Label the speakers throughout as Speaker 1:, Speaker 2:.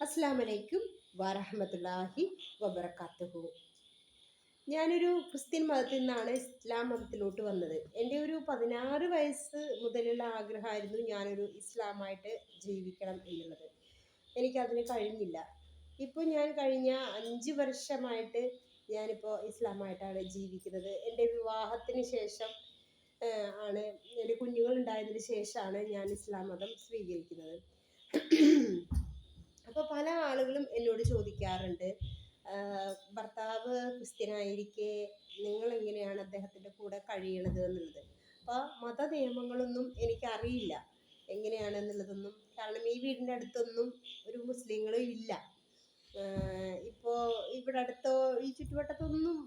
Speaker 1: അസ്സലാമലൈക്കും വറഹ്മത്തുള്ളാഹി വബറകാതുഹു. ഞാനൊരു ക്രിസ്ത്യൻ മതത്തിൽ നിന്നാണ് ഇസ്ലാം മതത്തിലോട്ട് വന്നത്. എൻ്റെ ഒരു 16 വയസ്സ് മുതലുള്ള ആഗ്രഹമായിരുന്നു ഞാനൊരു ഇസ്ലാമായിട്ട് ജീവിക്കണം എന്നുള്ളത്. എനിക്കതിന് കഴിഞ്ഞില്ല. ഇപ്പോൾ ഞാൻ കഴിഞ്ഞ 5 വർഷമായിട്ട് ഞാനിപ്പോൾ ഇസ്ലാമായിട്ടാണ് ജീവിക്കുന്നത്. എൻ്റെ വിവാഹത്തിന് ശേഷം ആണ് എൻ്റെ കുഞ്ഞുങ്ങളുണ്ടായതിന് ശേഷമാണ് ഞാൻ ഇസ്ലാം മതം സ്വീകരിക്കുന്നത്. അപ്പോൾ പല ആളുകളും എന്നോട് ചോദിക്കാറുണ്ട്, ഭർത്താവ് ക്രിസ്ത്യനായിരിക്കെ നിങ്ങൾ എങ്ങനെയാണ് അദ്ദേഹത്തിൻ്റെ കൂടെ കഴിയണത് എന്നുള്ളത്. അപ്പോൾ മത നിയമങ്ങളൊന്നും എനിക്കറിയില്ല എങ്ങനെയാണെന്നുള്ളതൊന്നും. കാരണം ഈ വീടിൻ്റെ അടുത്തൊന്നും ഒരു മുസ്ലിങ്ങളും ഇല്ല. ഇപ്പോൾ ഇവിടെ അടുത്തോ ഈ ചുറ്റുവട്ടത്തൊന്നും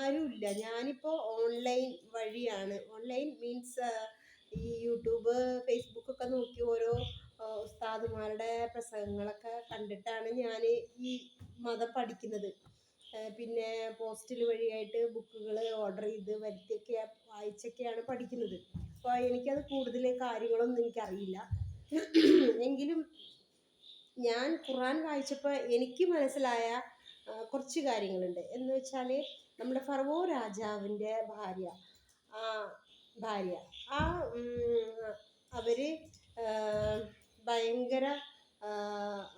Speaker 1: ആരുമില്ല. ഞാനിപ്പോൾ ഓൺലൈൻ വഴിയാണ്, ഓൺലൈൻ മീൻസ് ഈ യൂട്യൂബ് ഫേസ്ബുക്കൊക്കെ നോക്കി ഓരോ ഉസ്താദുമാരുടെ പ്രസംഗങ്ങളൊക്കെ കണ്ടിട്ടാണ് ഞാൻ ഈ മതം പഠിക്കുന്നത്. പിന്നെ പോസ്റ്റൽ വഴിയായിട്ട് ബുക്കുകൾ ഓർഡർ ചെയ്ത് വരുത്തിയൊക്കെ വായിച്ചൊക്കെയാണ് പഠിക്കുന്നത്. അപ്പോൾ എനിക്കത് കൂടുതൽ കാര്യങ്ങളൊന്നും എനിക്കറിയില്ല. എങ്കിലും ഞാൻ ഖുർആൻ വായിച്ചപ്പോൾ എനിക്ക് മനസ്സിലായ കുറച്ച് കാര്യങ്ങളുണ്ട്. എന്ന് വെച്ചാൽ നമ്മുടെ ഫറവോ രാജാവിൻ്റെ ഭാര്യ അവർ ഭയങ്കര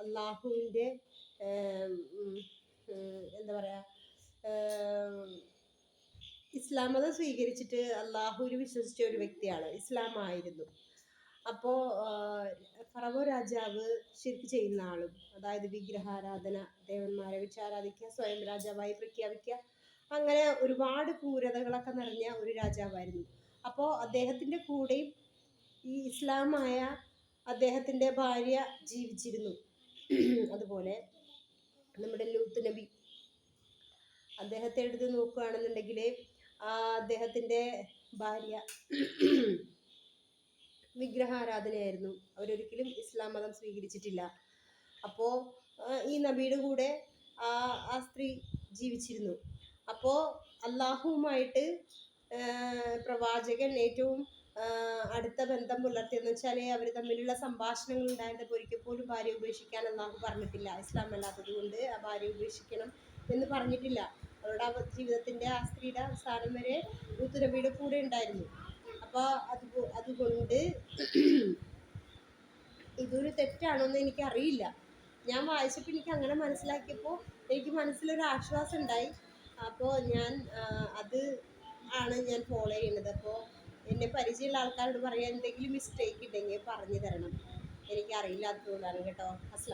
Speaker 1: അള്ളാഹുവിൻ്റെ എന്താ പറയുക, ഇസ്ലാം മതം സ്വീകരിച്ചിട്ട് അള്ളാഹുവിൽ വിശ്വസിച്ച ഒരു വ്യക്തിയാണ്, ഇസ്ലാമായിരുന്നു. അപ്പോൾ ഫറവോ രാജാവ് ശിർക്ക് ചെയ്യുന്ന ആളും, അതായത് വിഗ്രഹാരാധന, ദേവന്മാരെ വെച്ച് ആരാധിക്കുക, സ്വയം രാജാവായി പ്രഖ്യാപിക്കുക, അങ്ങനെ ഒരുപാട് ക്രൂരതകളൊക്കെ നിറഞ്ഞ ഒരു രാജാവായിരുന്നു. അപ്പോൾ അദ്ദേഹത്തിൻ്റെ കൂടെയും ഈ ഇസ്ലാമായ അദ്ദേഹത്തിൻ്റെ ഭാര്യ ജീവിച്ചിരുന്നു. അതുപോലെ നമ്മുടെ ലൂത്ത് നബി, അദ്ദേഹത്തെ എടുത്ത് നോക്കുകയാണെന്നുണ്ടെങ്കിൽ അദ്ദേഹത്തിൻ്റെ ഭാര്യ വിഗ്രഹാരാധനയായിരുന്നു. അവരൊരിക്കലും ഇസ്ലാം മതം സ്വീകരിച്ചിട്ടില്ല. അപ്പോൾ ഈ നബിയുടെ കൂടെ ആ സ്ത്രീ ജീവിച്ചിരുന്നു. അപ്പോൾ അള്ളാഹുവുമായിട്ട് പ്രവാചകൻ ഏറ്റവും അടുത്ത ബന്ധം പുലർത്തിയെന്ന് വെച്ചാൽ അവർ തമ്മിലുള്ള സംഭാഷണങ്ങൾ ഉണ്ടായിരുന്നപ്പോൾ ഒരിക്കൽ പോലും ഭാര്യ ഉപേക്ഷിക്കാൻ അള്ളാഹു പറഞ്ഞിട്ടില്ല. ഇസ്ലാം അല്ലാത്തത് കൊണ്ട് ആ ഭാര്യ ഉപേക്ഷിക്കണം എന്ന് പറഞ്ഞിട്ടില്ല. അവരുടെ ജീവിതത്തിൻ്റെ ആ സ്ത്രീയുടെ അവസാനം വരെ ലൂത്ത് നബിയുടെ കൂടെ ഉണ്ടായിരുന്നു. അപ്പോൾ അതുകൊണ്ട് ഇതൊരു തെറ്റാണോന്ന് എനിക്കറിയില്ല. ഞാൻ വായിച്ചപ്പോൾ എനിക്ക് അങ്ങനെ മനസ്സിലാക്കിയപ്പോൾ എനിക്ക് മനസ്സിലൊരു ആശ്വാസം ഉണ്ടായി. അപ്പോൾ അത് ആണ് ഞാൻ ഫോളോ ചെയ്യുന്നത്. അപ്പോൾ എന്നെ പരിചയമുള്ള ആൾക്കാരോട് പറയാൻ എന്തെങ്കിലും മിസ്റ്റേക്ക് ഉണ്ടെങ്കിൽ പറഞ്ഞു തരണം, എനിക്കറിയില്ലാത്തതുകൊണ്ടാണ് കേട്ടോ. അസ്സലാം.